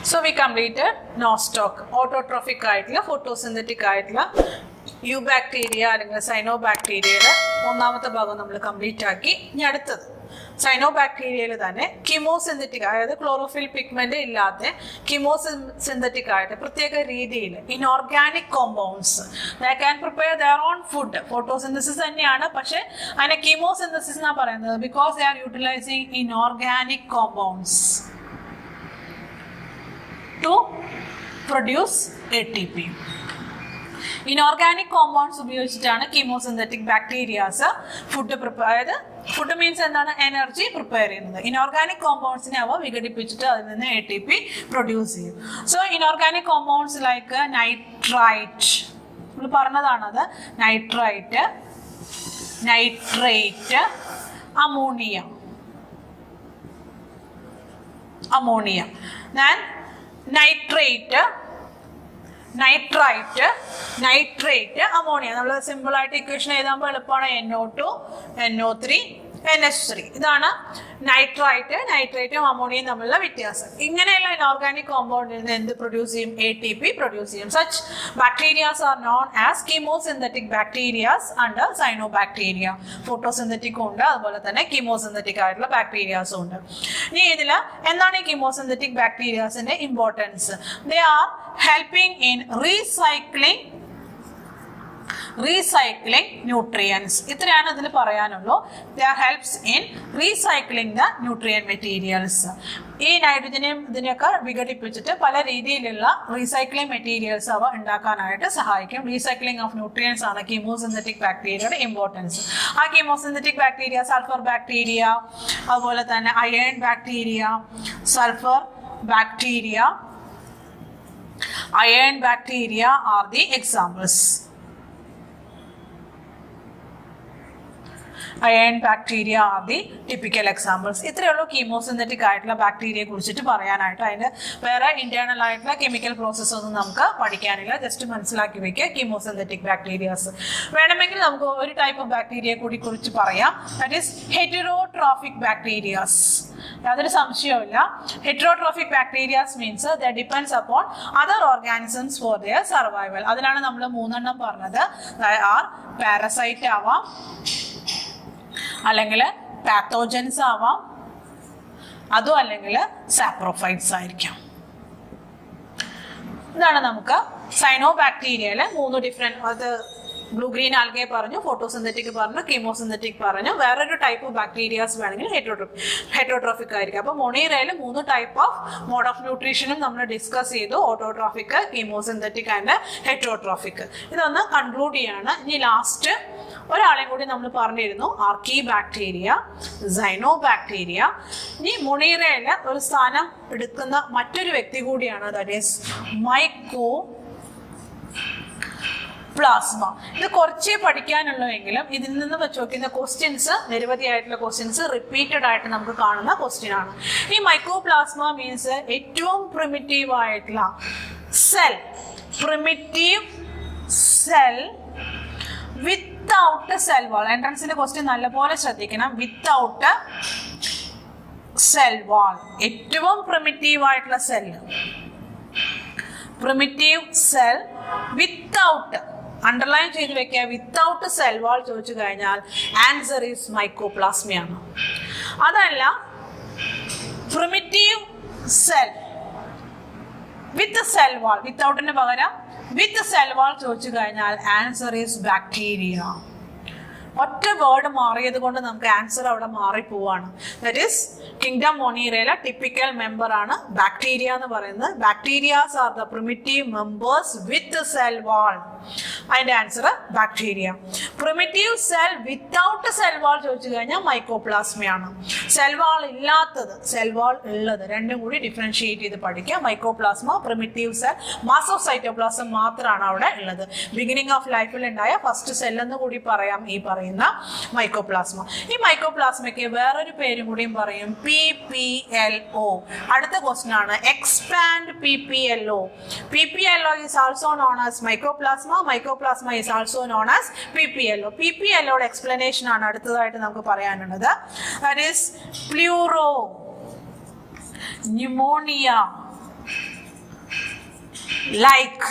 So we completed nostoc, autotrophic ആയിട്ടുള്ള photosynthetic ആയിട്ടുള്ള eubacteria അല്ലെങ്കിൽ cyanobacteria ഒന്നാമത്തെ ഭാഗം നമ്മൾ കംപ്ലീറ്റ് ആക്കി. ഇനി അടുത്തത് സൈനോബാക്ടീരിയയിൽ തന്നെ കീമോസിന്തറ്റിക്, അതായത് ക്ലോറോഫിൽ പിഗ്മെന്റ് ഇല്ലാത്ത കീമോസിന്തറ്റിക് ആയിട്ട് പ്രത്യേക രീതിയിൽ inorganic compounds can prepare their own food. Photosynthesis തന്നെയാണ്, പക്ഷെ അതിനെ കീമോസിന്തസിസ് എന്നാണ് പറയുന്നത്. Because they are utilizing inorganic compounds to produce ATP. Inorganic compounds ഉപയോഗിച്ചിട്ടാണ് കീമോസിന്തറ്റിക് ബാക്ടീരിയാസ് ഫുഡ് പ്രിപ്പയർ, അതായത് ഫുഡ് മീൻസ് എന്താണ്, എനർജി പ്രിപ്പയർ ചെയ്യുന്നത്. ഇൻഓർഗാനിക് കോമ്പൗണ്ട്സിനെ അവ വിഘടിപ്പിച്ചിട്ട് അതിൽ നിന്ന് ATP പ്രൊഡ്യൂസ് ചെയ്യും. So inorganic compounds like nitrite, നമ്മൾ പറഞ്ഞതാണത്, nitrite, nitrate, ammonia, ammonia, nitrate, nitrite, nitrate, ammonia. നമ്മൾ സിമ്പിൾ ആയിട്ട് ഇക്വേഷൻ എഴുതാൻ എളുപ്പമാണ്. NO2, NO3, NH3. ഇതാണ് നൈട്രൈറ്റ്, നൈട്രേറ്റും അമോണിയയും തമ്മിലുള്ള വ്യത്യാസം. ഇങ്ങനെയുള്ള ഇൻഓർഗാനിക് കോമ്പൗണ്ടിൽ നിന്ന് എന്ത് പ്രൊഡ്യൂസ് ചെയ്യും? ATP പ്രൊഡ്യൂസ് ചെയ്യും. Such bacterias are known as chemosynthetic bacterias under cyanobacteria. ഫോട്ടോസിന്തറ്റിക്കും ഉണ്ട്, അതുപോലെ തന്നെ കീമോസിന്തറ്റിക് ആയിട്ടുള്ള ബാക്ടീരിയാസും ഉണ്ട്. ഇനി ഇതിൽ എന്താണ് ഈ കീമോസിന്തറ്റിക് ബാക്ടീരിയാസിന്റെ importance? They are helping in recycling nutrients. ഇത്രയാണ് ഇതിൽ പറയാനുള്ളൂ. They helps in recycling the nutrient materials. ഈ നൈട്രജനെയും ഇതിനെയൊക്കെ വിഘടിപ്പിച്ചിട്ട് പല രീതിയിലുള്ള റീസൈക്ലിംഗ് മെറ്റീരിയൽസ് അവ ഉണ്ടാക്കാനായിട്ട് സഹായിക്കും. റീസൈക്ലിംഗ് ഓഫ് ന്യൂട്രിയൻസ് ആണ് കീമോസിന്തറ്റിക് ബാക്ടീരിയയുടെ ഇമ്പോർട്ടൻസ്. ആ കീമോസിന്തറ്റിക് ബാക്ടീരിയ സൾഫർ ബാക്ടീരിയ, അതുപോലെ തന്നെ iron bacteria, sulphur bacteria, iron bacteria are the examples. Iron bacteria are the typical examples. ഇത്രയുള്ള കീമോസിന്തറ്റിക് ആയിട്ടുള്ള ബാക്ടീരിയയെ കുറിച്ചിട്ട് പറയാനായിട്ട്. അതിന്റെ വേറെ ഇന്റേണൽ ആയിട്ടുള്ള കെമിക്കൽ പ്രോസസ് ഒന്നും നമുക്ക് പഠിക്കാനില്ല. ജസ്റ്റ് മനസ്സിലാക്കി വെക്കുക കീമോസിന്തറ്റിക് ബാക്ടീരിയാസ്. വേണമെങ്കിൽ നമുക്ക് ഒരു ടൈപ്പ് ഓഫ് ബാക്ടീരിയയെ കൂടി കുറിച്ച് പറയാം. That is heterotrophic bacterias. യാതൊരു സംശയവുമില്ല. Heterotrophic bacterias means the depends upon other organisms for their survival. അതിലാണ് നമ്മൾ 3 പറഞ്ഞത്. ആർ പാരസൈറ്റ് ആവാം, അല്ലെങ്കിൽ പാത്തോജൻസ് ആവാം, അതും അല്ലെങ്കിൽ സാപ്രോഫൈറ്റ്സ് ആയിരിക്കാം. ഇതാണ് നമുക്ക് സൈനോബാക്ടീരിയയിലെ 3 ഡിഫറെന്റ്. അത് ബ്ലൂ ഗ്രീൻ ആൽഗെ പറഞ്ഞു, ഫോട്ടോസിന്തറ്റിക് പറഞ്ഞു, കീമോസിന്തറ്റിക് പറഞ്ഞു. വേറൊരു ടൈപ്പ് ഓഫ് ബാക്ടീരിയാസ് വേണമെങ്കിൽ ഹെറ്ററോട്രോഫിക് ആയിരിക്കും. അപ്പോൾ മൊണീറയിൽ 3 ടൈപ്പ് ഓഫ് മോഡ് ഓഫ് ന്യൂട്രീഷനും നമ്മൾ ഡിസ്കസ് ചെയ്തു. Autotrophic, chemosynthetic and heterotrophic. ഇതൊന്ന് കൺക്ലൂഡ് ചെയ്യാണ്. ഇനി ലാസ്റ്റ് ഒരാളെയും കൂടി നമ്മൾ പറഞ്ഞിരുന്നു, ആർക്കി ബാക്ടീരിയ, സൈനോബാക്ടീരിയ. ഇനി മൊണീറയിൽ ഒരു സ്ഥാനം എടുക്കുന്ന മറ്റൊരു വ്യക്തി കൂടിയാണ്, ദാറ്റ് ഈസ് മൈക്കോപ്ലാസ്മ. ഇത് കുറച്ചേ പഠിക്കാനുള്ളൂവെങ്കിലും ഇതിൽ നിന്ന് വെച്ച് നോക്കുന്ന ക്വസ്റ്റ്യൻസ്, നിരവധിയായിട്ടുള്ള ക്വസ്റ്റ്യൻസ് റിപ്പീറ്റഡ് ആയിട്ട് നമുക്ക് കാണുന്ന ക്വസ്റ്റ്യൻ ആണ്. ഈ മൈക്കോപ്ലാസ്മ മീൻസ് ഏറ്റവും പ്രിമിറ്റീവ് ആയിട്ടുള്ള cell, primitive cell without cell wall. എൻട്രൻസിന്റെ ക്വസ്റ്റ്യൻ നല്ലപോലെ ശ്രദ്ധിക്കണം. വിത്തൗട്ട് സെൽ വാൾ, ഏറ്റവും പ്രിമിറ്റീവ് ആയിട്ടുള്ള cell, primitive cell without, underline ചെയ്ത് വെക്കുക. വിത്തൗട്ട് സെൽ വാൾ ചോദിച്ചു കഴിഞ്ഞാൽ ആൻസർ ഈസ് മൈക്കോപ്ലാസ്മയാണ്. അതല്ല primitive cell with cell wall, വിത്തൗട്ടിന് പകരം വിത്ത് സെൽ വാൾ ചോദിച്ചു കഴിഞ്ഞാൽ ആൻസർ ഈസ് ബാക്ടീരിയ. ഒറ്റ വേർഡ് മാറിയത് കൊണ്ട് നമുക്ക് ആൻസർ അവിടെ മാറിപ്പോവാണ്. ദാറ്റ് ഈസ് കിങ്ഡം മൊണീറയിലെ ടിപ്പിക്കൽ മെമ്പർ ആണ് ബാക്ടീരിയ എന്ന് പറയുന്നത്. Bacterias are the primitive members with cell wall. അതിന്റെ answer bacteria. Primitive cell without cell wall ചോദിച്ചു കഴിഞ്ഞാൽ മൈക്കോപ്ലാസ്മയാണ്. സെൽ വാൾ ഇല്ലാത്തത്, സെൽ വാൾ ഉള്ളത്, രണ്ടും കൂടി ഡിഫറൻഷിയേറ്റ് ചെയ്ത് പഠിക്കുക. Mycoplasma, primitive cell, mass of cytoplasm മാത്രമാണ് അവിടെ ഉള്ളത്. ബിഗിനിങ് ഓഫ് ലൈഫിൽ ഉണ്ടായ ഫസ്റ്റ് സെൽ എന്ന് കൂടി പറയാം ഈ പറയുന്ന മൈക്കോപ്ലാസ്മ. ഈ മൈക്കോപ്ലാസ്മയ്ക്ക് വേറൊരു പേരും കൂടിയും പറയും, PPLO. അടുത്ത ക്വസ്റ്റ്യൻ ആണ് expand PPLO. PPLO is also known as mycoplasma. Mycoplasma is also known as PPLO. PPLO യുടെ എക്സ്പ്ലനേഷൻ ആണ് അടുത്തതായിട്ട് നമുക്ക് പറയാനുള്ളത്. That is pleuro, pneumonia, like.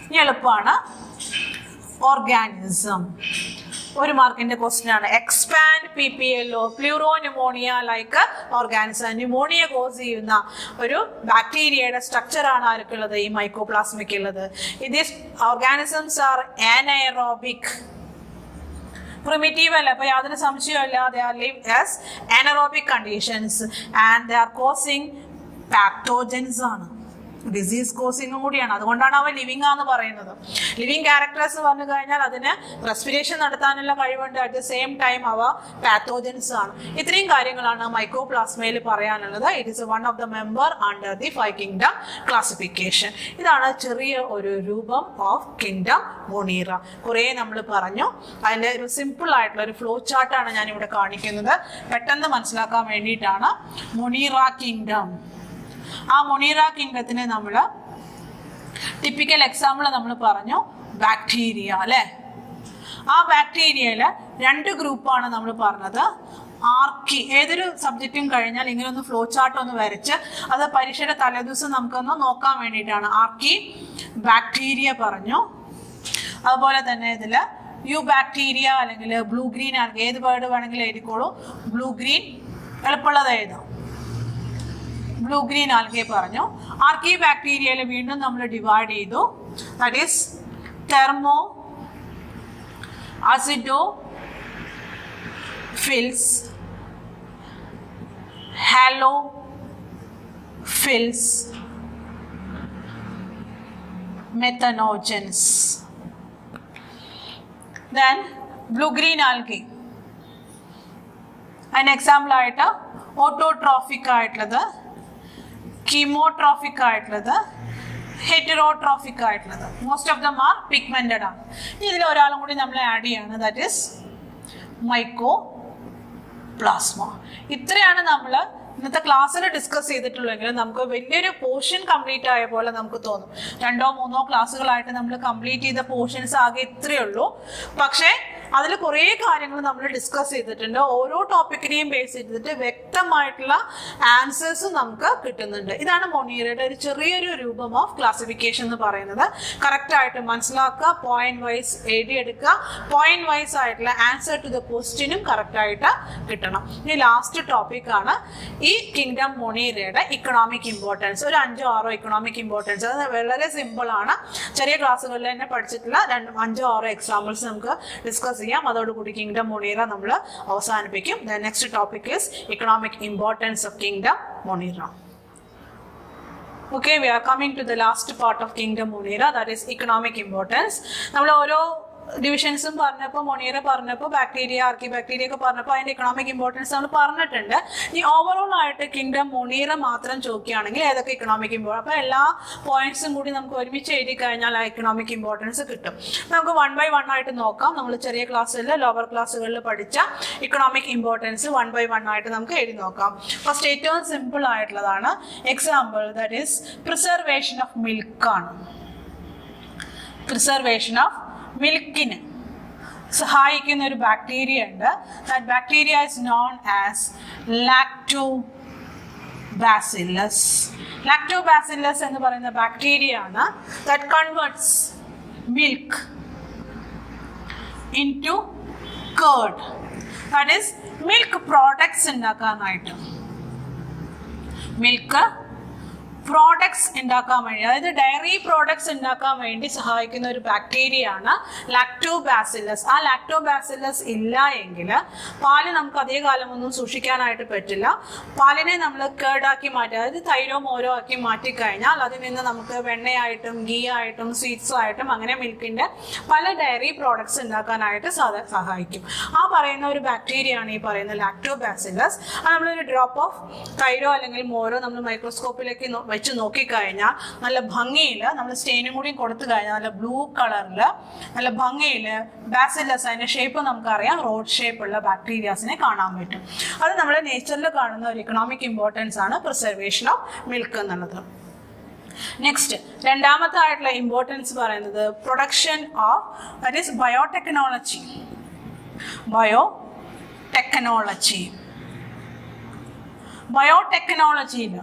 ഇനി എളുപ്പമാണ്. ഓർഗാനിസം. ഒരു മാർക്കിന്റെ ക്വസ്റ്റ്യൻ ആണ്. Expand PPLO pleuro pneumonia like organism. Pneumonia cause ചെയ്യുന്ന ഒരു ബാക്ടീരിയയുടെ സ്ട്രക്ചർ ആണ് ആർക്കുള്ളത്? ഈ മൈക്കോപ്ലാസ്മയ്ക്ക് ഉള്ളത്. These organisms are anaerobic. Primitive അല്ല, അപ്പൊ യാതൊരു സംശയമല്ല. They are live as anaerobic conditions and they are causing pathogens ആണ്. ഡിസീസ് കോസിങ്ങും കൂടിയാണ്. അതുകൊണ്ടാണ് അവ ലിവിങ് ആണെന്ന് പറയുന്നത്. ലിവിങ് ക്യാരക്ടേഴ്സ് പറഞ്ഞു കഴിഞ്ഞാൽ അതിന് റെസ്പിറേഷൻ നടത്താനുള്ള കഴിവുണ്ട്. അറ്റ് ദ സെയിം ടൈം അവ പാത്തോജൻസ് ആണ്. ഇത്രയും കാര്യങ്ങളാണ് മൈക്കോപ്ലാസ്മയിൽ പറയാനുള്ളത്. It is one of the member under the 5 kingdom classification. ഇതാണ് ചെറിയ ഒരു രൂപം ഓഫ് കിങ്ഡം മൊണീറ. കുറേ നമ്മൾ പറഞ്ഞു. അതിൻ്റെ ഒരു സിമ്പിൾ ആയിട്ടുള്ള ഒരു ഫ്ലോ ചാർട്ടാണ് ഞാനിവിടെ കാണിക്കുന്നത്. പെട്ടെന്ന് മനസ്സിലാക്കാൻ വേണ്ടിയിട്ടാണ്. Monera kingdom. ആ മൊണീറ കിങ്ഡത്തിന് നമ്മൾ ടിപ്പിക്കൽ എക്സാമ്പിൾ നമ്മൾ പറഞ്ഞു ബാക്ടീരിയ അല്ലേ. ആ ബാക്ടീരിയയില് 2 ഗ്രൂപ്പാണ് നമ്മൾ പറഞ്ഞത്. ആർക്കി. ഏതൊരു സബ്ജക്റ്റും കഴിഞ്ഞാൽ ഇങ്ങനെ ഒന്ന് ഫ്ലോ ചാർട്ട് ഒന്ന് വരച്ച് അത് പരീക്ഷയുടെ തലേദിവസം നമുക്കൊന്ന് നോക്കാൻ വേണ്ടിയിട്ടാണ്. ആർക്കി ബാക്ടീരിയ പറഞ്ഞു. അതുപോലെ തന്നെ ഇതിൽ യു ബാക്ടീരിയ അല്ലെങ്കിൽ ബ്ലൂ ഗ്രീൻ ആൽഗ, ഏത് വേർഡ് വേണമെങ്കിലും എഴുതിക്കോളൂ. ബ്ലൂ ഗ്രീൻ എളുപ്പമുള്ളത് എഴുതാം. ബ്ലൂ ഗ്രീൻ ആൽഗെ പറഞ്ഞു. ആർക്കി ബാക്ടീരിയയിൽ വീണ്ടും നമ്മൾ ഡിവൈഡ് ചെയ്തു. That is thermoacidophiles, halophiles, methanogens. Then blue green algae അതിന് എക്സാമ്പിൾ ആയിട്ട് ഓട്ടോട്രോഫിക് ആയിട്ടുള്ളത്, കീമോട്രോഫിക് ആയിട്ടുള്ളത്, ഹെറ്ററോട്രോഫിക് ആയിട്ടുള്ളത്. Most of them are pigmented ആണ്. ഇതിൽ ഒരാളും കൂടി നമ്മൾ ആഡ് ചെയ്യാണ്. That is mycoplasma. ഇത്രയാണ് നമ്മൾ ഇന്നത്തെ ക്ലാസ്സിൽ ഡിസ്കസ് ചെയ്തിട്ടുള്ളെങ്കിൽ നമുക്ക് വലിയൊരു പോർഷൻ കംപ്ലീറ്റ് ആയ പോലെ നമുക്ക് തോന്നും. 2 or 3 ക്ലാസ്സുകളായിട്ട് നമ്മൾ കംപ്ലീറ്റ് ചെയ്ത പോർഷൻസ് ആകെ ഇത്രയേ ഉള്ളൂ. പക്ഷേ അതിൽ കുറേ കാര്യങ്ങൾ നമ്മൾ ഡിസ്കസ് ചെയ്തിട്ടുണ്ട്. ഓരോ ടോപ്പിക്കിനെയും ബേസ് ചെയ്തിട്ട് വ്യക്തമായിട്ടുള്ള ആൻസേഴ്സ് നമുക്ക് കിട്ടുന്നുണ്ട്. ഇതാണ് മൊണീറയുടെ ഒരു ചെറിയൊരു രൂപം ഓഫ് ക്ലാസിഫിക്കേഷൻ എന്ന് പറയുന്നത്. കറക്റ്റായിട്ട് മനസ്സിലാക്കുക, പോയിന്റ് വൈസ് എഴുതിയെടുക്കുക. പോയിന്റ് വൈസ് ആയിട്ടുള്ള ആൻസർ ടു ദ ക്വസ്റ്റ്യനും കറക്റ്റായിട്ട് കിട്ടണം. ഇനി ലാസ്റ്റ് ടോപ്പിക്കാണ് ഈ കിങ്ഡം മൊണീറയുടെ ഇക്കണോമിക് ഇമ്പോർട്ടൻസ്. ഒരു 5 or 6 ഇക്കണോമിക് ഇമ്പോർട്ടൻസ്. അത് വളരെ സിമ്പിൾ ആണ്. ചെറിയ ക്ലാസ്സുകളിൽ തന്നെ പഠിച്ചിട്ടുള്ള 5 or 6 എക്സാമ്പിൾസ് നമുക്ക് ഡിസ്കസ് ചെയ്യാം. അതോടുകൂടി കിങ്ഡം മൊണീറ നമ്മൾ അവസാനിപ്പിക്കും. The next topic is economic importance of kingdom Monera. Okay, we are coming to the last part of kingdom Monera, that is economic importance. നമ്മൾ ഓരോ ഡിവിഷൻസും പറഞ്ഞപ്പോൾ മൊണീറ പറഞ്ഞപ്പോൾ ബാക്ടീരിയ ആർക്കി ബാക്ടീരിയ ഒക്കെ പറഞ്ഞപ്പോൾ അതിൻ്റെ ഇക്കണോമിക് ഇമ്പോർട്ടൻസ് നമ്മൾ പറഞ്ഞിട്ടുണ്ട്. ഈ ഓവറോൾ ആയിട്ട് കിങ്ഡം മൊണീറ മാത്രം ചോദിക്കുകയാണെങ്കിൽ ഏതൊക്കെ ഇക്കണോമിക് ഇമ്പോർട്ടൻസ്, അപ്പോൾ എല്ലാ പോയിന്റ്സും കൂടി നമുക്ക് ഒരുമിച്ച് എഴുതി കഴിഞ്ഞാൽ ആ ഇക്കണോമിക് ഇമ്പോർട്ടൻസ് കിട്ടും. നമുക്ക് 1 by 1 ആയിട്ട് നോക്കാം. നമ്മൾ ചെറിയ ക്ലാസ്സിൽ ലോവർ ക്ലാസ്സുകളിൽ പഠിച്ച ഇക്കണോമിക് ഇമ്പോർട്ടൻസ് 1 by 1 ആയിട്ട് നമുക്ക് എഴുതി നോക്കാം. ഫസ്റ്റ് ഏറ്റവും സിമ്പിൾ ആയിട്ടുള്ളതാണ് example, that is preservation of milk ആണ്. പ്രിസർവേഷൻ ഓഫ് മിൽക്കിന് സഹായിക്കുന്ന ഒരു ബാക്ടീരിയ ഉണ്ട്. That bacteria is known as lactobacillus. Lactobacillus എന്ന് പറയുന്ന ബാക്ടീരിയ ആണ് that converts milk into curd. That is milk products ഉണ്ടാക്കാനായിട്ട്, മിൽക്ക് പ്രോഡക്ട്സ് ഉണ്ടാക്കാൻ വേണ്ടി, അതായത് ഡയറി പ്രോഡക്ട്സ് ഉണ്ടാക്കാൻ വേണ്ടി സഹായിക്കുന്ന ഒരു ബാക്ടീരിയ ആണ് ലാക്ടോബാസില്ലസ്. ആ ലാക്ടോബാസില്ലസ് ഇല്ല എങ്കിൽ പാല് നമുക്ക് അധിക കാലമൊന്നും സൂക്ഷിക്കാനായിട്ട് പറ്റില്ല. പാലിനെ നമ്മൾ കേടാക്കി മാറ്റി, അതായത് തൈരോ മോരോ ആക്കി മാറ്റിക്കഴിഞ്ഞാൽ അതിൽ നിന്ന് നമുക്ക് വെണ്ണയായിട്ടും ഗീ ആയിട്ടും സ്വീറ്റ്സ് ആയിട്ടും അങ്ങനെ മിൽക്കിൻ്റെ പല ഡയറി പ്രോഡക്ട്സ് ഉണ്ടാക്കാനായിട്ട് സഹായിക്കും. ആ പറയുന്ന ഒരു ബാക്ടീരിയ ആണ് ഈ പറയുന്ന ലാക്ടോബാസില്ലസ്. അത് നമ്മളൊരു ഡ്രോപ്പ് ഓഫ് തൈരോ അല്ലെങ്കിൽ മോരോ നമ്മൾ മൈക്രോസ്കോപ്പിലേക്ക് വെച്ച് നോക്കിക്കഴിഞ്ഞാൽ നല്ല ഭംഗിയിൽ, നമ്മൾ സ്റ്റെയിനും കൂടി കൊടുത്തു കഴിഞ്ഞാൽ നല്ല ബ്ലൂ കളറിൽ നല്ല ഭംഗിയിൽ ബാസില്ലസ്, അതിൻ്റെ ഷേപ്പ് നമുക്കറിയാം, റോഡ് ഷേപ്പുള്ള ബാക്ടീരിയാസിനെ കാണാൻ പറ്റും. അത് നമ്മൾ നേച്ചറിൽ കാണുന്ന ഒരു ഇക്കണോമിക് ഇമ്പോർട്ടൻസ് ആണ് പ്രിസർവേഷൻ ഓഫ് മിൽക്ക് എന്നുള്ളത്. നെക്സ്റ്റ് രണ്ടാമത്തെ ആയിട്ടുള്ള ഇമ്പോർട്ടൻസ് പറയുന്നത് production of, that is biotechnology. ബയോടെക്നോളജിയിൽ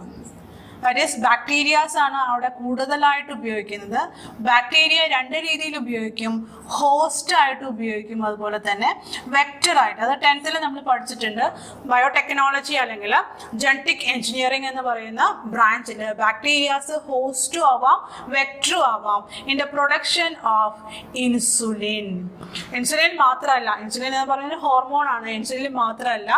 ദാറ്റ് ഈസ് ബാക്ടീരിയാസ് ആണ് അവിടെ കൂടുതലായിട്ട് ഉപയോഗിക്കുന്നത്. ബാക്ടീരിയ രണ്ട് രീതിയിൽ ഉപയോഗിക്കും, ഹോസ്റ്റ് ആയിട്ട് ഉപയോഗിക്കും, അതുപോലെ തന്നെ വെക്ടർ ആയിട്ട്. അത് 10th നമ്മൾ പഠിച്ചിട്ടുണ്ട്. ബയോടെക്നോളജി അല്ലെങ്കിൽ ജനറ്റിക് എഞ്ചിനീയറിംഗ് എന്ന് പറയുന്ന ബ്രാഞ്ചിൽ ബാക്ടീരിയാസ് ഹോസ്റ്റും ആവാം വെക്ടറും ആവാം in the production of insulin. Insulin മാത്രമല്ല, ഇൻസുലിൻ എന്ന് പറയുന്നത് ഹോർമോൺ ആണ്. ഇൻസുലിൻ മാത്രമല്ല,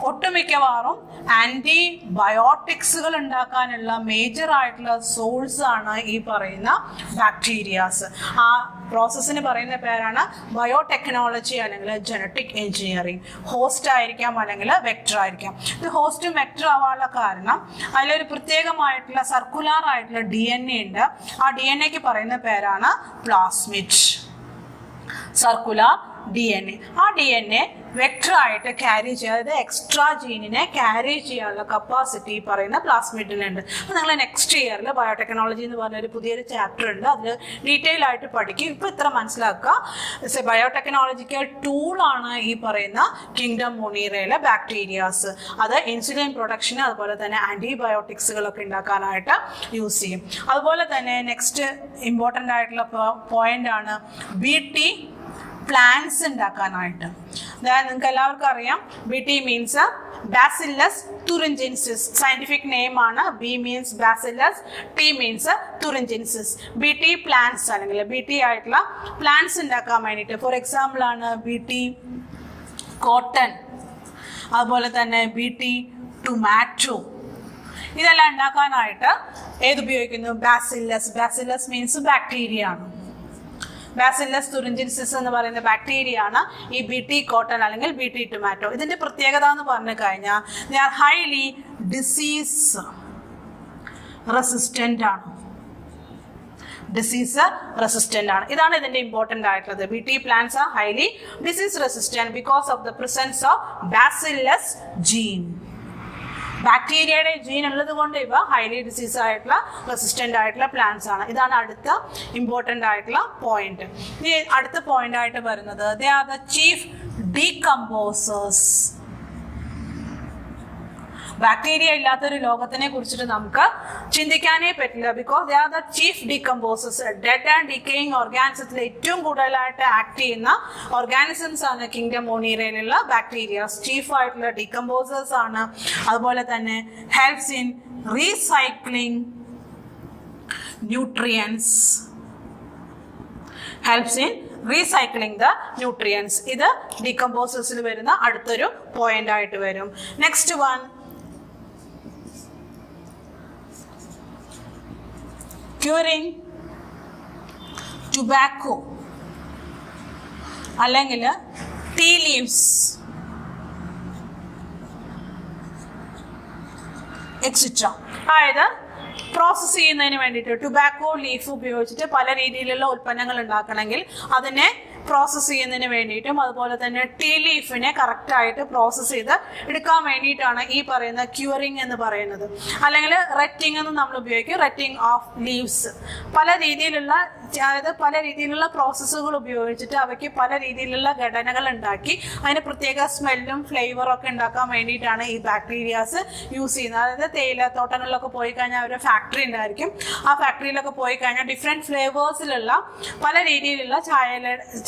ഒട്ടുമിക്കവാറും ആന്റിബയോട്ടിക്സുകൾ ഉണ്ടാക്കാനുള്ള മേജർ ആയിട്ടുള്ള സോഴ്സ് ആണ് ഈ പറയുന്ന ബാക്ടീരിയാസ്. ആ പ്രോസസ്സിന് പറയുന്ന പേരാണ് ബയോടെക്നോളജി അല്ലെങ്കിൽ ജനറ്റിക് എഞ്ചിനീയറിംഗ്. ഹോസ്റ്റ് ആയിരിക്കാം അല്ലെങ്കിൽ വെക്ടർ ആയിരിക്കാം. ഇത് ഹോസ്റ്റും വെക്ടർ ആവാനുള്ള കാരണം അതിലൊരു പ്രത്യേകമായിട്ടുള്ള സർക്കുലർ ആയിട്ടുള്ള DNA ഉണ്ട്. ആ DNA പറയുന്ന പേരാണ് പ്ലാസ്മിഡ്. Circular DNA. ആ DNA വെക്ടർ ആയിട്ട് ക്യാരി ചെയ്യുക, അതായത് എക്സ്ട്രാ ജീനിനെ ക്യാരി ചെയ്യാനുള്ള കപ്പാസിറ്റി പറയുന്ന പ്ലാസ്മിഡിനുണ്ട്. അപ്പോൾ നിങ്ങൾ നെക്സ്റ്റ് ഇയറിൽ ബയോടെക്നോളജി എന്ന് പറഞ്ഞൊരു പുതിയൊരു ചാപ്റ്റർ ഉണ്ട്, അതിൽ ഡീറ്റെയിൽ ആയിട്ട് പഠിക്കും. ഇപ്പോൾ ഇത്ര മനസ്സിലാക്കുക, ബയോടെക്നോളജിക്കൽ ടൂളാണ് ഈ പറയുന്ന കിങ്ഡം മൊണീറയിലെ ബാക്ടീരിയാസ്. അത് ഇൻസുലിൻ പ്രൊഡക്ഷന് അതുപോലെ തന്നെ ആൻറ്റിബയോട്ടിക്സുകളൊക്കെ ഉണ്ടാക്കാനായിട്ട് യൂസ് ചെയ്യും. അതുപോലെ തന്നെ നെക്സ്റ്റ് ഇമ്പോർട്ടൻ്റ് ആയിട്ടുള്ള പോയിന്റ് ആണ് BT പ്ലാന്റ്സ് ഉണ്ടാക്കാനായിട്ട്. അതായത് നിങ്ങൾക്ക് എല്ലാവർക്കും അറിയാം, BT means bacillus thuringiensis. Scientific name ആണ്. B means bacillus, T means thuringiensis. BT plants അല്ലെങ്കിൽ BT ആയിട്ടുള്ള പ്ലാന്റ്സ് ഉണ്ടാക്കാൻ വേണ്ടിയിട്ട്, ഫോർ എക്സാമ്പിൾ ആണ് BT കോട്ടൺ, അതുപോലെ തന്നെ BT ടൊമാറ്റോ. ഇതെല്ലാം ഉണ്ടാക്കാനായിട്ട് ഏതുപയോഗിക്കുന്നു? ബാസില്ലസ്. ബാസില്ലസ് മീൻസ് ബാക്ടീരിയ ആണ്. ബാസില്ലസ് തുറിഞ്ചെൻസിസ് എന്ന് പറയുന്ന ബാക്ടീരിയ ആണ് ഈ BT കോട്ടൺ അല്ലെങ്കിൽ BT ടൊമാറ്റോ. ഇതിന്റെ പ്രത്യേകത എന്ന് പറഞ്ഞു കഴിഞ്ഞാൽ they are highly disease resistant ആണ്. ഡിസീസ് റെസിസ്റ്റന്റ് ആണ്. ഇതാണ് ഇതിന്റെ ഇമ്പോർട്ടന്റ് ആയിട്ടുള്ളത്. BT plants are highly disease resistant because of the presence of bacillus gene. ബാക്ടീരിയയുടെ ജീൻ ഉള്ളത് കൊണ്ട് ഇവ ഹൈലി ഡിസീസ് ആയിട്ടുള്ള റെസിസ്റ്റന്റ് ആയിട്ടുള്ള പ്ലാന്റ്സ് ആണ്. ഇതാണ് അടുത്ത ഇമ്പോർട്ടന്റ് ആയിട്ടുള്ള പോയിന്റ്. ഇനി അടുത്ത പോയിന്റ് ആയിട്ട് വരുന്നത് they are the chief decomposers. Bacteria ഇല്ലാത്തൊരു ലോകത്തിനെ കുറിച്ചിട്ട് നമുക്ക് ചിന്തിക്കാനേ പറ്റില്ല. Because they are the chief decomposers. Dead and decaying ഓർഗാനിസത്തിൽ ഏറ്റവും കൂടുതലായിട്ട് ആക്ട് ചെയ്യുന്ന ഓർഗാനിസംസ് ആണ് കിങ്ഡം മൊണീറയിലുള്ള ബാക്ടീരിയാസ്. ചീഫ് ആയിട്ടുള്ള ഡീകമ്പോസേഴ്സ് ആണ്. അതുപോലെ തന്നെ helps in recycling nutrients. Helps in recycling the nutrients. ഇത് ഡീകമ്പോസേഴ്സിൽ വരുന്ന അടുത്തൊരു പോയിന്റ് ആയിട്ട് വരും. നെക്സ്റ്റ് വൺ, curing tobacco അല്ലെങ്കിൽ tea leaves എക്സെട്ര. അതായത് പ്രോസസ് ചെയ്യുന്നതിന് വേണ്ടിയിട്ട് ടുബാക്കോ ലീഫ് ഉപയോഗിച്ചിട്ട് പല രീതിയിലുള്ള ഉൽപ്പന്നങ്ങൾ ഉണ്ടാക്കണമെങ്കിൽ അതിനെ പ്രോസസ് ചെയ്യുന്നതിന് വേണ്ടിയിട്ടും അതുപോലെ തന്നെ ടീ ലീഫിനെ കറക്റ്റായിട്ട് പ്രോസസ്സ് ചെയ്ത് എടുക്കാൻ വേണ്ടിയിട്ടാണ് ഈ പറയുന്ന ക്യൂറിങ് എന്ന് പറയുന്നത്. അല്ലെങ്കിൽ റെറ്റിംഗ് എന്ന് നമ്മൾ ഉപയോഗിക്കും. റെറ്റിംഗ് ഓഫ് ലീവ്സ് പല രീതിയിലുള്ള, അതായത് പല രീതിയിലുള്ള പ്രോസസ്സുകൾ ഉപയോഗിച്ചിട്ട് അവയ്ക്ക് പല രീതിയിലുള്ള ഘടനകൾ ഉണ്ടാക്കി അതിന് പ്രത്യേക സ്മെല്ലും ഫ്ലേവറും ഒക്കെ ഉണ്ടാക്കാൻ വേണ്ടിയിട്ടാണ് ഈ ബാക്ടീരിയാസ് യൂസ് ചെയ്യുന്നത്. അതായത് തേയില തോട്ടങ്ങളിലൊക്കെ പോയി കഴിഞ്ഞാൽ ഒരു ഫാക്ടറി ഉണ്ടായിരിക്കും. ആ ഫാക്ടറിയിലൊക്കെ പോയി കഴിഞ്ഞാൽ ഡിഫറെൻറ്റ് ഫ്ലേവേഴ്സിലുള്ള പല രീതിയിലുള്ള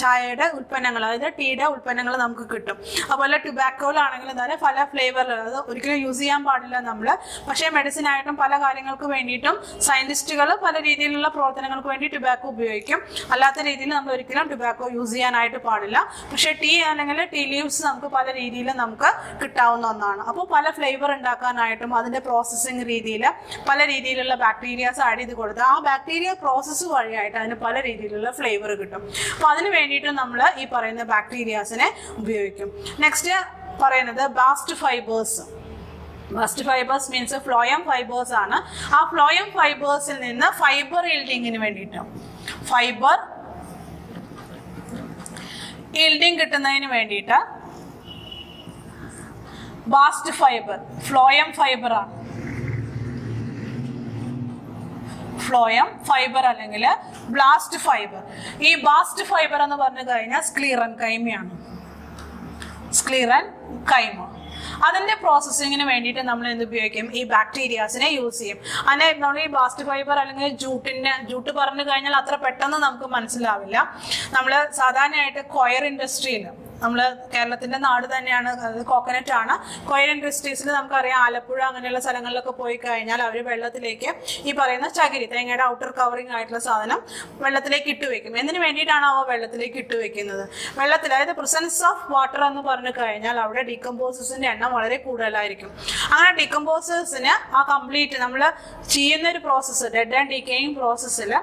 ചായയുടെ ഉൽപ്പന്നങ്ങൾ, അതായത് ടീയുടെ ഉൽപ്പന്നങ്ങൾ നമുക്ക് കിട്ടും. അതുപോലെ ടുബാക്കോയിലാണെങ്കിലും തന്നെ പല ഫ്ലേവറിൽ, അത് ഒരിക്കലും യൂസ് ചെയ്യാൻ പാടില്ല നമ്മൾ. പക്ഷേ മെഡിസിൻ ആയിട്ടും പല കാര്യങ്ങൾക്ക് വേണ്ടിയിട്ടും സയന്റിസ്റ്റുകൾ പല രീതിയിലുള്ള പ്രവർത്തനങ്ങൾക്ക് വേണ്ടി ടുബാക്കോ ഉപയോഗിക്കും. അല്ലാത്ത രീതിയിൽ നമ്മൾ ഒരിക്കലും ടുബാക്കോ യൂസ് ചെയ്യാനായിട്ട് പാടില്ല. പക്ഷേ ടീ അല്ലെങ്കിൽ ടീ ലീവ്സ് നമുക്ക് പല രീതിയിൽ നമുക്ക് കിട്ടാവുന്ന ഒന്നാണ്. അപ്പോൾ പല ഫ്ലേവർ ഉണ്ടാക്കാനായിട്ടും അതിൻ്റെ പ്രോസസ്സിങ് രീതിയിൽ പല രീതിയിലുള്ള ബാക്ടീരിയാസ് ആഡ് ചെയ്ത് കൊടുത്താൽ ആ ബാക്ടീരിയ പ്രോസസ്സ് വഴിയായിട്ട് അതിന് പല രീതിയിലുള്ള ഫ്ലേവർ കിട്ടും. അപ്പോൾ അതിന് വേണ്ടിയിട്ട് നമ്മൾ ഈ പറയുന്ന ബാക്ടീരിയാസിനെ ഉപയോഗിക്കും. നെക്സ്റ്റ് പറയുന്നത് bast fibres. Bast fibres means phloem fibres ആണ്. ആ ഫ്ലോയം ഫൈബേഴ്സിൽ നിന്ന് ഫൈബർ ഈൽഡിങ്ങിന് വേണ്ടിയിട്ട്, ഫൈബർ ഈൽഡിങ് കിട്ടുന്നതിന് വേണ്ടിയിട്ട് ബാസ്റ്റ് ഫൈബർ, ഫ്ലോയം ഫൈബർ ആണ്. ഫ്ലോയം ഫൈബർ അല്ലെങ്കിൽ ബ്ലാസ്റ്റ് ഫൈബർ. ഈ ബാസ്റ്റ് ഫൈബർ എന്ന് പറഞ്ഞു കഴിഞ്ഞാൽ സ്ക്ലീറൻ കൈമയാണ്. സ്ക്ലീറൻ കൈമ. അതിന്റെ പ്രോസസ്സിങ്ങിന് വേണ്ടിയിട്ട് നമ്മൾ എന്ത് ഉപയോഗിക്കും? ഈ ബാക്ടീരിയാസിനെ യൂസ് ചെയ്യും. അതിനെ നമ്മൾ ഈ ബാസ്റ്റ് ഫൈബർ അല്ലെങ്കിൽ ജൂട്ട് പറഞ്ഞു കഴിഞ്ഞാൽ അത്ര പെട്ടെന്ന് നമുക്ക് മനസ്സിലാവില്ല. നമ്മൾ സാധാരണയായിട്ട് കൊയർ ഇൻഡസ്ട്രിയിൽ, നമ്മൾ കേരളത്തിന്റെ നാട് തന്നെയാണ്, അത് കോക്കനട്ട് ആണ്. കൊയർ ഇൻഡസ്ട്രീസിൽ നമുക്കറിയാം, ആലപ്പുഴ അങ്ങനെയുള്ള സ്ഥലങ്ങളിലൊക്കെ പോയി കഴിഞ്ഞാൽ അവർ വെള്ളത്തിലേക്ക് ഈ പറയുന്ന ചകിരി, തേങ്ങയുടെ ഔട്ടർ കവറിങ് ആയിട്ടുള്ള സാധനം വെള്ളത്തിലേക്ക് ഇട്ടുവെക്കും. എന്തിനു വേണ്ടിയിട്ടാണ് അവ വെള്ളത്തിലേക്ക് ഇട്ടുവെക്കുന്നത്? വെള്ളത്തിൽ, അതായത് പ്രസൻസ് ഓഫ് വാട്ടർ എന്ന് പറഞ്ഞു കഴിഞ്ഞാൽ അവിടെ ഡീകമ്പോസേഴ്സിന്റെ എണ്ണം വളരെ കൂടുതലായിരിക്കും. അങ്ങനെ ഡീകമ്പോസേഴ്സിന് ആ കംപ്ലീറ്റ് നമ്മൾ ചെയ്യുന്ന ഒരു പ്രോസസ്സ്, ഡെഡ് ആൻഡ് ഡീക്കേയിങ് പ്രോസസ്സിൽ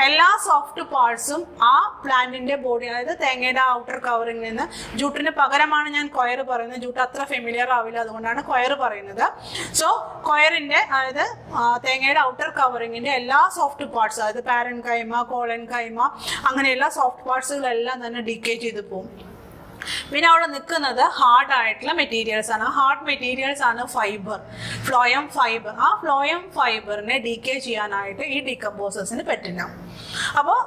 എല്ലാ സോഫ്റ്റ് പാർട്സും ആ പ്ലാന്റിന്റെ ബോഡി, അതായത് തേങ്ങയുടെ ഔട്ടർ കവറിങ്ങിൽ നിന്ന്, ജൂട്ടിന് പകരമാണ് ഞാൻ കൊയർ പറയുന്നത്, ജൂട്ട് അത്ര ഫെമിലിയർ ആവില്ല, അതുകൊണ്ടാണ് കൊയർ പറയുന്നത്. സോ കൊയറിന്റെ, അതായത് തേങ്ങയുടെ ഔട്ടർ കവറിങ്ങിന്റെ എല്ലാ സോഫ്റ്റ് പാർട്സ്, അതായത് പാരൻ കൈമ, കോളൻ കൈമ, അങ്ങനെയുള്ള സോഫ്റ്റ് പാർട്സുകളെല്ലാം തന്നെ ഡീക്കേ ചെയ്ത് പോകും. പിന്നെ അവിടെ നിൽക്കുന്നത് ഹാർഡ് ആയിട്ടുള്ള മെറ്റീരിയൽസ് ആണ്. ഹാർഡ് മെറ്റീരിയൽസ് ആണ് ഫൈബർ, ഫ്ലോയം ഫൈബർ. ആ ഫ്ലോയം ഫൈബറിനെ ഡീക്കേ ചെയ്യാനായിട്ട് ഈ ഡീകമ്പോസേഴ്സിന് പറ്റില്ല. അപ്പോൾ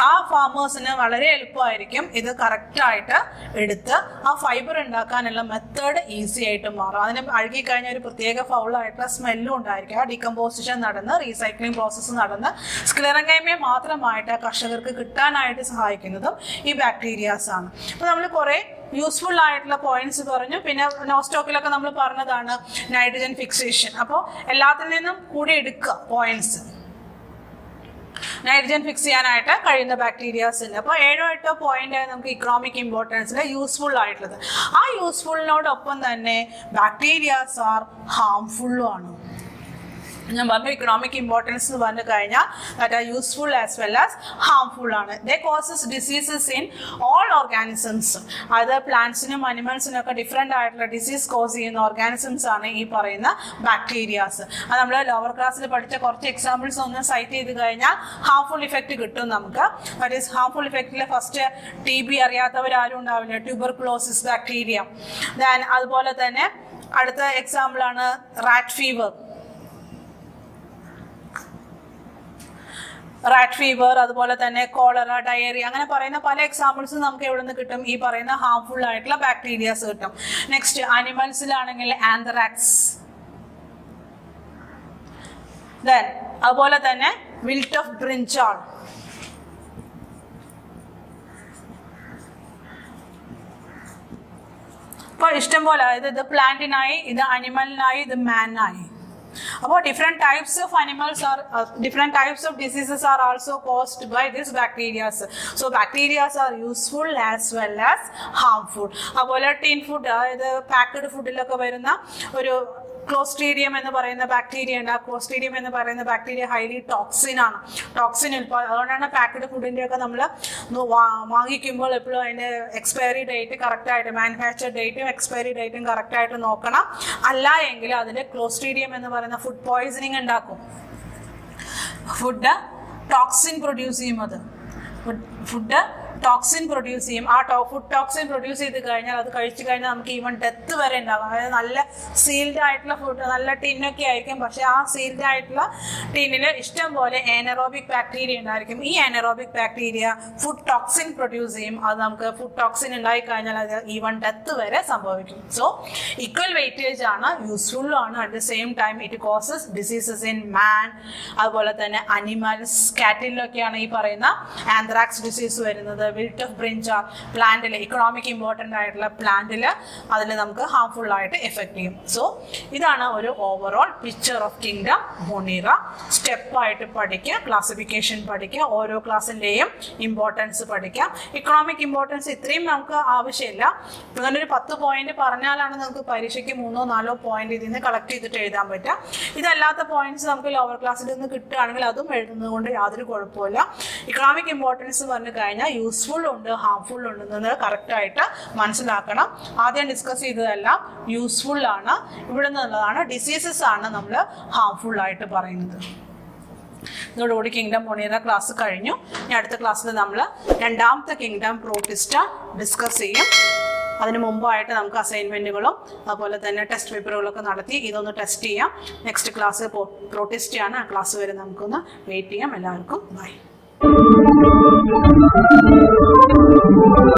ആ ഫാമേഴ്സിന് വളരെ എളുപ്പമായിരിക്കും ഇത് കറക്റ്റായിട്ട് എടുത്ത് ആ ഫൈബർ ഉണ്ടാക്കാനുള്ള മെത്തേഡ് ഈസി ആയിട്ട് മാറും. അതിന് അഴുകിക്കഴിഞ്ഞാൽ ഒരു പ്രത്യേക ഫൗളായിട്ടുള്ള സ്മെല്ലും ഉണ്ടായിരിക്കും. ആ ഡീകമ്പോസിഷൻ നടന്ന്, റീസൈക്ലിംഗ് പ്രോസസ്സ് നടന്ന് സ്ക്ലെറൻകൈമയെ മാത്രമായിട്ട് കർഷകർക്ക് കിട്ടാനായിട്ട് സഹായിക്കുന്നതും ഈ ബാക്ടീരിയാസ് ആണ്. അപ്പോൾ നമ്മൾ കുറേ യൂസ്ഫുൾ ആയിട്ടുള്ള പോയിന്റ്സ് പറഞ്ഞു. പിന്നെ നോസ്റ്റോക്കിലൊക്കെ നമ്മൾ പറഞ്ഞതാണ് നൈട്രജൻ ഫിക്സേഷൻ. അപ്പോൾ എല്ലാത്തിൽ നിന്നും കൂടി എടുക്കുക പോയിന്റ്സ്, നൈട്രജൻ ഫിക്സ് ചെയ്യാനായിട്ട് കഴിയുന്ന ബാക്ടീരിയാസ് ഉണ്ട്. അപ്പോൾ 7-8 പോയിന്റ് നമുക്ക് ഇക്കണോമിക് ഇമ്പോർട്ടൻസിൽ യൂസ്ഫുൾ ആയിട്ടുള്ളത്. ആ യൂസ്ഫുളിനോടൊപ്പം തന്നെ ബാക്ടീരിയാസ് ആർ ഹാംഫുള്ളും ആണ്. ഞാൻ പറഞ്ഞു ഇക്കണോമിക് ഇമ്പോർട്ടൻസ് എന്ന് പറഞ്ഞു കഴിഞ്ഞാൽ that are useful as well as harmful ആണ്. They causes diseases in all organisms. അത് പ്ലാന്റ്സിനും അനിമൽസിനും ഒക്കെ ഡിഫറെൻ്റ് ആയിട്ടുള്ള ഡിസീസ് കോസ് ചെയ്യുന്ന ഓർഗാനിസംസ് ആണ് ഈ പറയുന്ന ബാക്ടീരിയാസ്. അത് നമ്മൾ ലോവർ ക്ലാസ്സിൽ പഠിച്ച കുറച്ച് എക്സാമ്പിൾസ് ഒന്ന് സൈറ്റ് ചെയ്ത് കഴിഞ്ഞാൽ ഹാംഫുൾ ഇഫക്റ്റ് കിട്ടും നമുക്ക്. ദാറ്റ് ഈസ് ഹാംഫുൾ ഇഫക്റ്റിൽ ഫസ്റ്റ് TB അറിയാത്തവരാരും ഉണ്ടാവില്ല, ട്യൂബർകുലോസിസ് ബാക്ടീരിയ. ദെൻ അതുപോലെ തന്നെ അടുത്ത എക്സാമ്പിളാണ് റാറ്റ് ഫീവർ. അതുപോലെ തന്നെ കോളറ, ഡയറിയ, അങ്ങനെ പറയുന്ന പല എക്സാമ്പിൾസും നമുക്ക് എവിടെ നിന്ന് കിട്ടും? ഈ പറയുന്ന ഹാംഫുൾ ആയിട്ടുള്ള ബാക്ടീരിയാസ് കിട്ടും. നെക്സ്റ്റ് അനിമൽസിലാണെങ്കിൽ ആന്ത്രാക്സ്, ദെൻ അതുപോലെ തന്നെ വിൽറ്റ് ഓഫ് ബ്രിഞ്ചാൾ. അപ്പോൾ ഇഷ്ടം പോലെ, അതായത് ഇത് പ്ലാന്റിനായി, ഇത് അനിമലിനായി, ഇത് മാനായി. അപ്പോൾ different types of animals are different types of diseases are also caused by these bacteria. So bacteria are useful as well as harmful. അതുപോലെ ടിൻ ഫുഡ്, അതായത് പാക്ക്ഡ് ഫുഡിലൊക്കെ വരുന്ന ഒരു ക്ലോസ്ട്രീഡിയം എന്ന് പറയുന്ന ബാക്ടീരിയ ഉണ്ട്. ആ ക്ലോസ്ട്രീഡിയം എന്ന് പറയുന്ന ബാക്ടീരിയ ഹൈലി ടോക്സിൻ ആണ്. ടോക്സിൻ അതുകൊണ്ടാണ് പാക്ക്ഡ് ഫുഡിൻ്റെ ഒക്കെ നമ്മൾ വാങ്ങിക്കുമ്പോൾ എപ്പോഴും അതിൻ്റെ എക്സ്പയറി ഡേറ്റ് കറക്റ്റായിട്ട്, മാനുഫാക്ചർ ഡേറ്റും എക്സ്പയറി ഡേറ്റും കറക്റ്റായിട്ട് നോക്കണം. അല്ല എങ്കിൽ അതിൽ ക്ലോസ്ട്രീഡിയം എന്ന് പറയുന്ന ഫുഡ് പോയിസണിങ് ഉണ്ടാക്കും. ഫുഡ് ടോക്സിൻ പ്രൊഡ്യൂസ് ചെയ്യും. അത് ഫുഡ് ടോക്സിൻ പ്രൊഡ്യൂസ് ചെയ്യും. ആ ഫുഡ് ടോക്സിൻ പ്രൊഡ്യൂസ് ചെയ്ത് കഴിഞ്ഞാൽ അത് കഴിച്ചു കഴിഞ്ഞാൽ നമുക്ക് ഈവൻ ഡെത്ത് വരെ ഉണ്ടാകും. അതായത് നല്ല സീൽഡ് ആയിട്ടുള്ള ഫുഡ്, നല്ല ടിന്നൊക്കെ ആയിരിക്കും, പക്ഷെ ആ സീൽഡ് ആയിട്ടുള്ള ടിന്നിൽ ഇഷ്ടം പോലെ എനറോബിക് ബാക്ടീരിയ ഉണ്ടായിരിക്കും. ഈ anaerobic bacteria food toxin produce ചെയ്യും. അത് നമുക്ക് ഫുഡ് ടോക്സിൻ ഉണ്ടായി കഴിഞ്ഞാൽ അത് ഈവൻ ഡെത്ത് വരെ സംഭവിക്കും. സോ ഈക്വൽ വെയിറ്റേജ് ആണ്, യൂസ്ഫുൾ ആണ്. At the same time it causes diseases in man, അതുപോലെ തന്നെ അനിമൽസ്. കാറ്റിലൊക്കെയാണ് ഈ പറയുന്ന ആന്ത്രാക്സ് ഡിസീസ് വരുന്നത്. വിൽറ്റ് ഓഫ് ബ്രിഞ്ചാൾ പ്ലാന്റിൽ, ഇക്കണോമിക് ഇമ്പോർട്ടൻ്റ് ആയിട്ടുള്ള പ്ലാന്റിൽ അതിൽ നമുക്ക് ഹാംഫുൾ ആയിട്ട് എഫക്ട് ചെയ്യും. സോ ഇതാണ് ഒരു overall picture of kingdom Monera. സ്റ്റെപ്പായിട്ട് പഠിക്കുക, ക്ലാസിഫിക്കേഷൻ പഠിക്കുക, ഓരോ ക്ലാസ്സിൻ്റെയും ഇമ്പോർട്ടൻസ് പഠിക്കുക. ഇക്കണോമിക് ഇമ്പോർട്ടൻസ് ഇത്രയും നമുക്ക് ആവശ്യമില്ല. അങ്ങനൊരു 10 പോയിന്റ് പറഞ്ഞാലാണ് നമുക്ക് പരീക്ഷയ്ക്ക് 3-4 പോയിന്റ് ഇതിൽ നിന്ന് കളക്ട് ചെയ്തിട്ട് എഴുതാൻ പറ്റുക. ഇതല്ലാത്ത പോയിന്റ്സ് നമുക്ക് ലോവർ ക്ലാസ്സിൽ നിന്ന് കിട്ടുകയാണെങ്കിൽ അതും എഴുതുന്നത് കൊണ്ട് യാതൊരു കുഴപ്പമില്ല. ഇക്കണോമിക് ഇമ്പോർട്ടൻസ് പറഞ്ഞു കഴിഞ്ഞാൽ യൂസ്ഫുൾ ഉണ്ട്, ഹാംഫുൾ ഉണ്ടെന്നത് കറക്റ്റായിട്ട് മനസ്സിലാക്കണം. ആദ്യം ഡിസ്കസ് ചെയ്തതെല്ലാം യൂസ്ഫുൾ ആണ്. ഇവിടെ നിന്നുള്ളതാണ് ഡിസീസസ് ആണ് നമ്മൾ ഹാംഫുൾ ആയിട്ട് പറയുന്നത്. ഇതോടുകൂടി കിങ്ഡം മൊണീറ ക്ലാസ് കഴിഞ്ഞു. ഇനി അടുത്ത ക്ലാസ്സിൽ നമ്മൾ രണ്ടാമത്തെ കിങ്ഡം പ്രോട്ടിസ്റ്റ ഡിസ്കസ് ചെയ്യും. അതിന് മുമ്പായിട്ട് നമുക്ക് അസൈൻമെൻറ്റുകളും അതുപോലെ തന്നെ ടെസ്റ്റ് പേപ്പറുകളൊക്കെ നടത്തി ഇതൊന്ന് ടെസ്റ്റ് ചെയ്യാം. നെക്സ്റ്റ് ക്ലാസ് പ്രോട്ടിസ്റ്റയാണ്. ആ ക്ലാസ് വരെ നമുക്കൊന്ന് വെയിറ്റ് ചെയ്യാം. എല്ലാവർക്കും ബൈ.